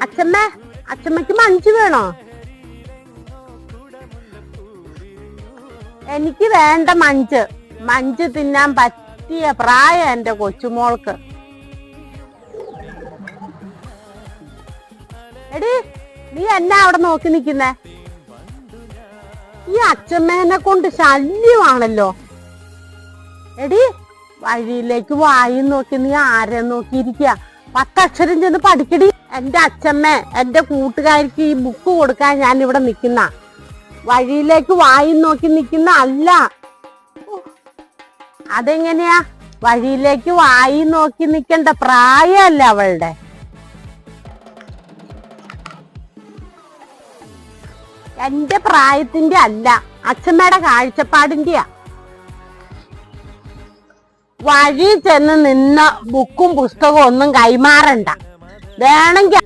അച്ഛമ്മ, അച്ഛമ്മക്ക് മഞ്ച് വേണോ? എനിക്ക് വേണ്ട മഞ്ച്. മഞ്ച് തിന്നാൻ പറ്റിയ പ്രായം എന്റെ കൊച്ചുമോൾക്ക്. എടി, നീ എന്നാ അവിടെ നോക്കി നിക്കുന്നേ? ഈ അച്ഛമ്മേനെ കൊണ്ട് ശല്യമാണല്ലോ. എടി, വഴിയിലേക്ക് വായി നോക്കി നീ ആരെ നോക്കിയിരിക്കുക? 10 അക്ഷരം ചെന്ന് പഠിക്കടി. എന്റെ അച്ഛമ്മ, എന്റെ കൂട്ടുകാർക്ക് ഈ ബുക്ക് കൊടുക്കാൻ ഞാൻ ഇവിടെ നിക്കുന്ന. വഴിയിലേക്ക് വായി നോക്കി നിക്കുന്ന അല്ല. അതെങ്ങനെയാ? വഴിയിലേക്ക് വായി നോക്കി നിക്കണ്ട പ്രായമല്ല അവളുടെ. എന്റെ പ്രായത്തിന്റെ അല്ല, അച്ഛമ്മയുടെ കാഴ്ചപ്പാടിന്റെയാ. വഴി ചെന്ന് നിന്ന് ബുക്കും പുസ്തകവും ഒന്നും കൈമാറണ്ട. വേണമെങ്കിൽ